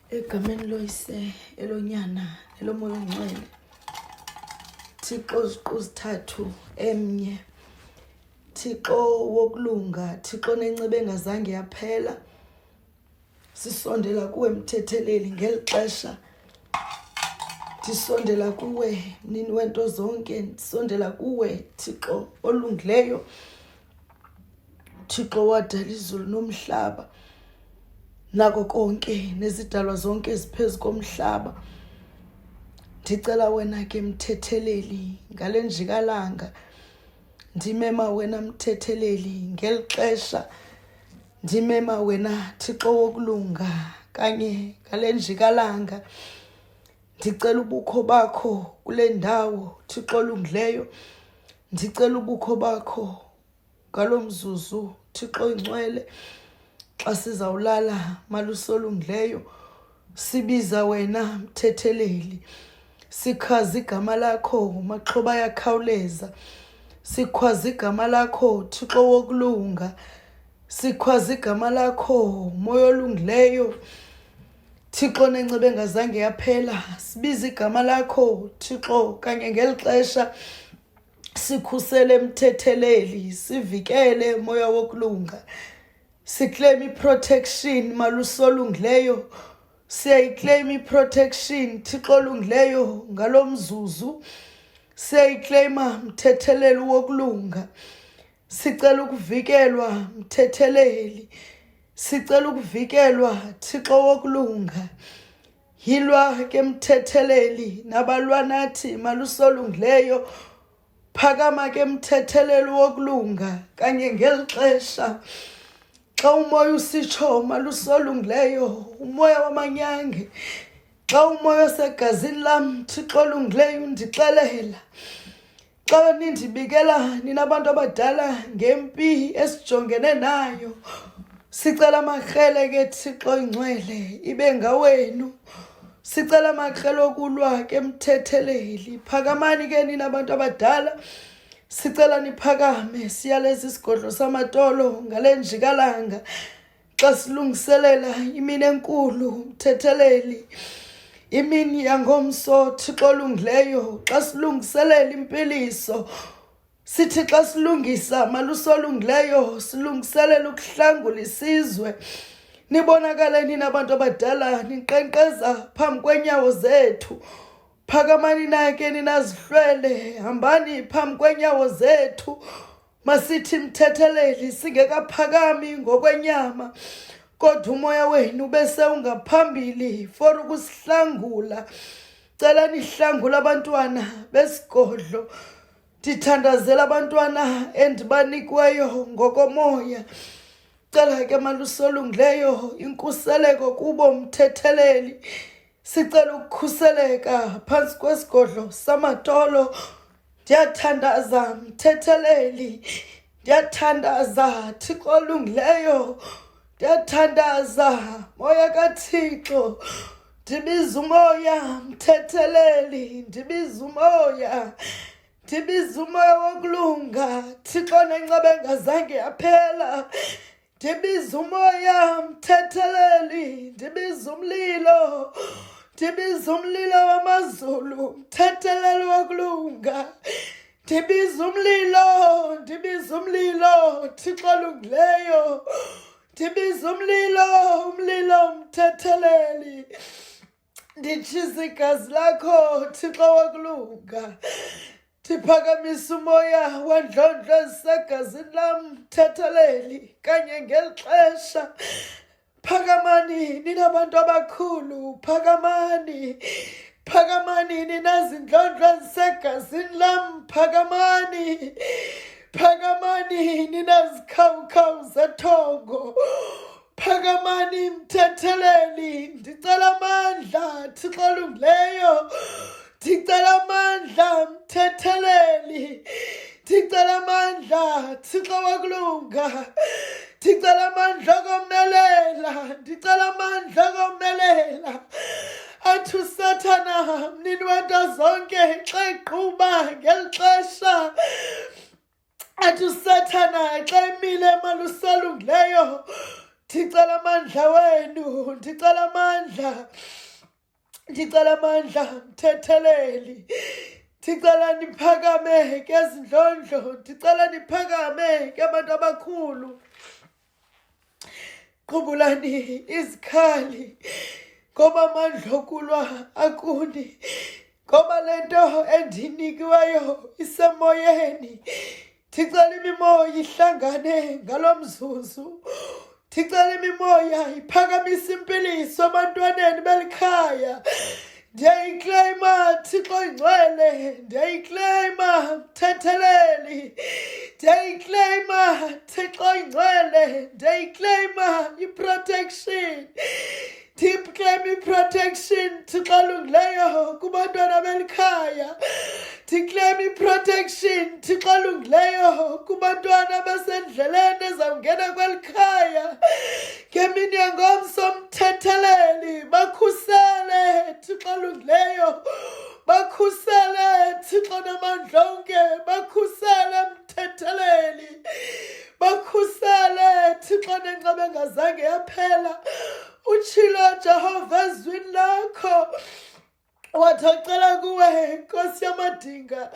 Egameni loyise elonyana elomoya ongcwele, Thixo ziqu zithathu emnye, Thixo wokulunga, Thixo nenceba engazange yaphela. Sisondela kuwe mthetheleli ngeli xesha, ndisondela kuwe nini wento zonke, ndisondela kuwe Thixo olungileyo, Thixo wadala izulu nomhlaba nako konke nezidalwa zonke eziphezu komhlaba. Ndicela wena ke mthetheleli ngale njikalanga, ndimema wena mthetheleli ngeli xesha, ndimema wena Thixo wokulunga kanye ngale njikalanga. Ndicela ubukho bakho kule ndawo Thixo olungileyo, ndicela ubukho bakho ngalo mzuzu Thixo ingcwele. Xa sizawulala malusolungileyo, sibiza wena mthetheleli, sikhaza igama lakho maxhoba yakhawuleza, sikhwaza igama lakho Thixo wokulunga, sikhwaza igama lakho moya olungileyo, Thixo nenceba engazange yaphela. Sibiza igama lakho Thixo kanye ngeli xesha, sikhusele mthetheleli, sivikele moya wokulunga, siclaim i-protection malusolungileyo, siyayiclaim i-protection Thixo olungileyo ngalo mzuzu, siyayiclaima mthetheleli wokulunga. Sicela ukuvikelwa mthetheleli, sicela ukuvikelwa Thixo wokulunga. Yilwa ke mthetheleli nabalwa nathi malusolungileyo, phakama ke mthetheleli wokulunga kanye ngeli xesha. Xa umoya usitsho malusolungileyo, umoya wamanyange, xa umoya osegazini lam Thixo olungileyo undixelela, xa nindibikela ninabantu abadala ngempi esijongene nayo, sicela makrele ke Thixo ingcwele ibe ngawenu. Sicela makrele okulwa ke mthetheleli, phakamani ke ninabantu abadala, sicela niphakame siyaleza isigodlo samatolo ngale njikalanga. Xa silungiselela imini enkulu mthetheleli, imini yangomso Thixo olungileyo, xa silungiselela impiliso, sithi xa silungisa malusolungileyo, silungiselela ukuhlangula isizwe. Nibonakale ninabantu abadala ninkqenkqeza phambi kwenyawo zethu, phakamani nake ninazihlwele, hambani phambi kwenyawo zethu. Masithi mthetheleli singekaphakami ngokwenyama, kodwa umoya wenu bese ungaphambili for ukusihlangula. Cela nihlangula abantwana besigodlo, ndithandazela abantwana endibanikweyo ngokomoya. Cela ke malusolungileyo inkuseleko kubo mthetheleli, sicela ukukhuseleka phantsi kwesigodlo samatolo. Ndiyathandaza mthetheleli, ndiyathandaza Thixo olungileyo, ndiyathandaza moya kaThixo. Ndibiza umoya mthetheleli, ndibiza umoya, ndibiza umoya wokulunga Thixo nenceba engazange yaphela. Ndibiza umoya mthetheleli, ndibiza umlilo, ndibiza umlilo wamazulu mthetheleli wokulunga, ndibiza umlilo, ndibiza umlilo Thixo olungileyo, ndibiza umlilo, umlilo mthetheleli. Nditshiza igazi lakho Thixo wokulunga, ndiphakamisa umoya wandlondlo ezisegazini lam mthetheleli kanye ngeli xesha. Phakamani ninabantu abakhulu, phakamani, phakamani ninazindlondlo ezisegazini lam, phakamani, phakamani ninazikhawukhawu zethongo, phakamani mthetheleli. Ndicela amandla Thixo olungileyo, ndicela amandla mthetheleli, ndicela amandla Thixo wokulunga, ndicela amandla okomelela, ndicela amandla okomelela. Athi uSathana mnini wento zonke xa iqhuba ngeli xesha, athi uSathana xa emile malusolungileyo, ndicela amandla wenu, ndicela amandla, ndicela amandla mthetheleli, ndicela niphakame ngezindlondlo, ndicela niphakame ngabantu abakhulu. Qubulani izikhali, ngoba amandla okulwa akuni, ngoba le nto endinikiweyo isemoyeni. Ndicela imimoya ihlangane ngalo mzuzu, ndicela imimoya iphakamise impiliso ebantwaneni belikhaya. Ndiyayikleyima Thixo ingcwele, ndiyayikleyima mthetheleli, ndiyayikleyima Thixo ingcwele, ndiyayikleyima i-protection, ndiyiclaim i-protection Thixo olungileyo kubantwana belikhaya, ndiclaim i-protection Thixo olungileyo kubantwana abasendleleni ezawungena kwelikhaya. Ngemini yangomso mthetheleli, bakhusele Thixo olungileyo, bakhusele Thixo namandla onke, bakhusele mthetheleli, bakhusele Thixo nenceba engazange yaphela. Utshilo Jehova ezwini lakho, wathi ocela kuwe Nkosi yamadinga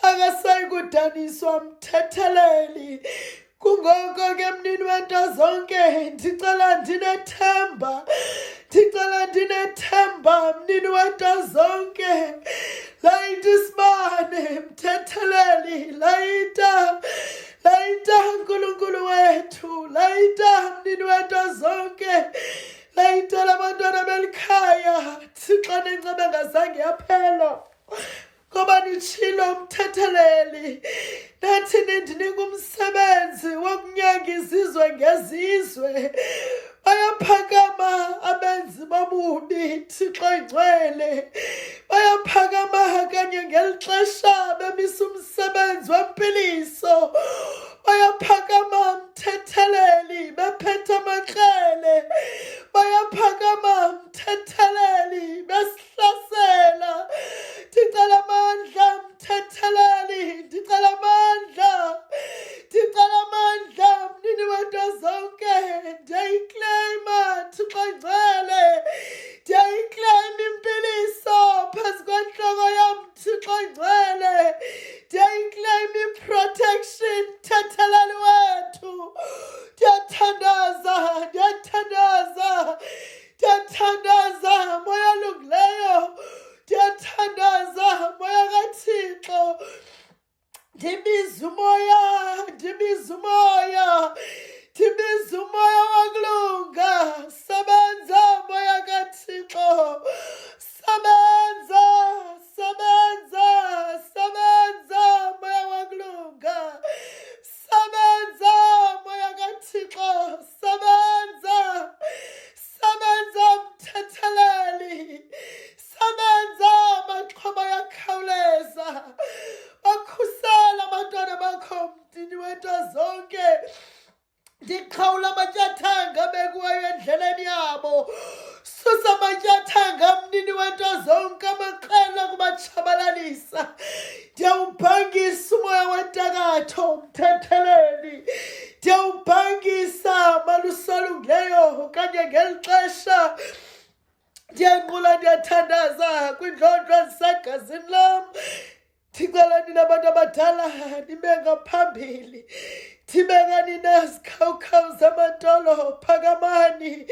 akasayi kudaniswa mthetheleli. Kungoko ke mnini wento zonke, ndicela ndinethemba, ndicela ndinethemba mnini wento zonke. Layita isibane mthetheleli, layita Nkulunkulu wethu, layita mnini wento zonke, layita labantwana belikhaya Thixo nenceba engazange yaphela. Ngoba nitshilo mthetheleli, nathi nindinika umsebenzi wokunyanga izizwe ngezizwe. Bayaphakama abenzi bobubi Thixo ingcwele, bayaphakama kanye ngeli xesha bemisa umsebenzi wempiliso. Bayaphakama mthetheleli bephethe amakrele, bayaphakama mthetheleli besihlasela. Ndicela amandla mthetheleli, ndicela amandla, ndicela amandla mnini wento zonke. Ndiyayikleyima Thixo ingcwele, ndiyayikleyima impiliso phezu kwentloko yam Thixo ingcwele, ndiyayikleyima i-protection mthetheleli wethu. Ndiyathandaza, ndiyathandaza, ndiyathandaza moya olungileyo, ndiyathandaza moya kaThixo. Ndibiza umoya, ndibiza umoya, ndibiza umoya wokulunga. Sebenza moya kaThixo, sebenza, sebenza, sebenza moya wokulunga, sebenza moya kaThixo, sebenza, sebenza mthetheleli, sebenza maxhoba yakhawuleza. Bakhusela abantwana bakho mdini wento zonke. Ndiqhawula amatyathanga bekuwayo endleleni yabo. Susa amatyathanga mnini wento zonke amaqela kubatshabalalisa. Ndiyawubhangisa umoya wentakatho mthetheleli, ndiyawubhangisa malusi olungileyo kanye ngeli xesha. Ndiyanqula ndiyathandaza kwindlondlo ezisegazini lam. Ndicela nina abantu abadala nibe ngaphambili, ndibeka nina zikhawukhawu zamantolo phakamani,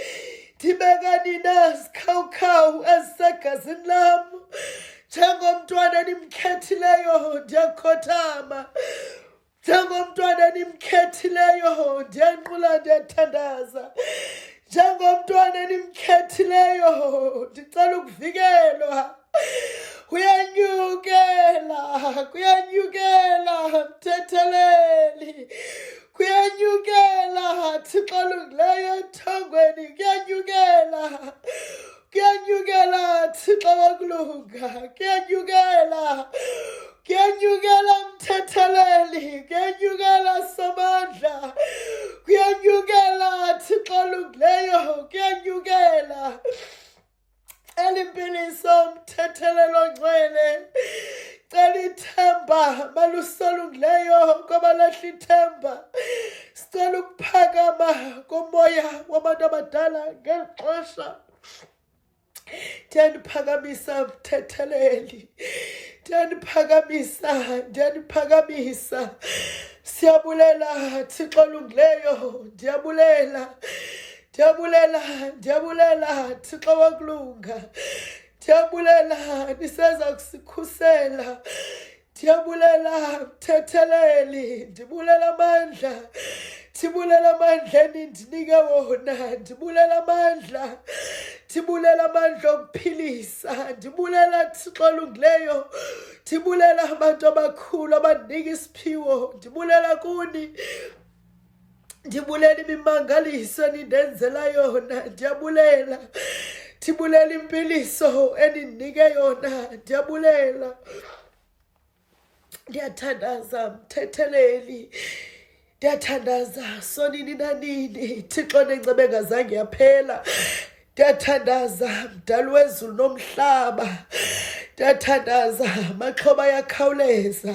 ndibeka nina zikhawukhawu ezisegazini lam. Njengomntwana nimkhethileyo ndiyakhothama, njengomntwana nimkhethileyo ndiyanqula ndiyathandaza, njengomntwana nimkhethileyo ndicela ukuvikelwa. Kuyanyukela, kuyanyukela mthetheleli, kuyanyukela Thixo olungileyo ethongweni, kuyanyukela, kuyanyukela Thixo wokulunga, kuyanyukela, kuyanyukela mthetheleli, kuyanyukela samandla, kuyanyukela Thixo olungileyo, kuyanyukela. Elimpiliso mthethelelo ngcwele, Sicela ithemba malusolungileyo kwabalahla ithemba. Sicela ukuphakama komoya wabantu abadala ngeli xesha. Ndiyaniphakamisa mthetheleli. Ndiyaniphakamisa. Siyabulela Thixo olungileyo. Ndiyabulela Thixo wokulunga. Ndiyabulela niseza kusikhusela. Ndiyabulela mthetheleli. Ndibulela amandla. Ndibulela amandla enindinike wona. Ndibulela amandla okuphilisa. Ndibulela Thixo olungileyo. Ndibulela abantu abakhulu abandinika isiphiwo. Ndibulela kuni. Ndibulela imimangaliso enindenzela yona. Ndiyabulela. Ndibulela impiliso enindinike yona. Ndiyabulela. Ndiyathandaza mthetheleli. Ndiyathandaza sonini nanini. Thixo nenceba engazange yaphela. Ndiyathandaza mdali wezulu nomhlaba. Ndiyathandaza maxhoba ayakhawuleza.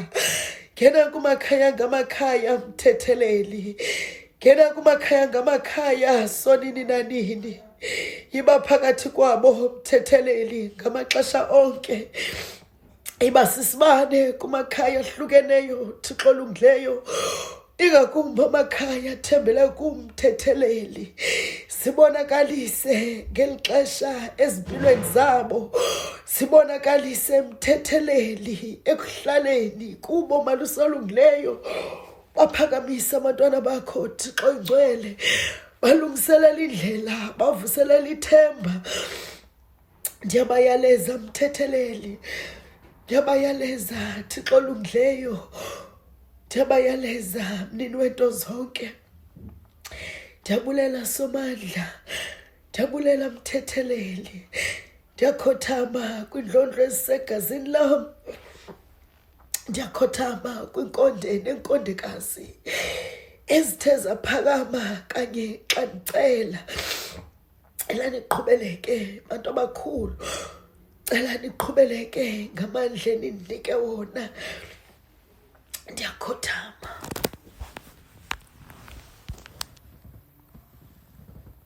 Ngena kumakhaya ngamakhaya mthetheleli. Ngena kumakhaya ngamakhaya sonini nanini. Iba phakathi kwabo mthetheleli ngamaxesha onke. Iba sisibane kumakhaya ahlukeneyo Thixo olungileyo. Ingakumbi amakhaya athembele kumthetheleli. Sibonakalise ngeli xesha ezimpilweni zabo. Sibonakalise mthetheleli ekuhlaleni kubo malusolungileyo. Baphakamisa abantwana bakho Thixo ingcwele. Balungiselela indlela. Bavuselela ithemba. Ndiyabayaleza mthetheleli. Ndiyabayaleza Thixo olungileyo. Ndiyabayaleza mnini wento zonke. Ndiyabulela somandla. Ndiyabulela mthetheleli. Ndiyakhothama kwindlondlo ezisegazini lam. Ndiyakhothama kwinkonde nenkondekazi ezithe zaphakama kanye xa ndicela. Cela niqhubeleke bantu abakhulu. Cela niqhubeleke ngamandla enindinike wona. Ndiyakhothama.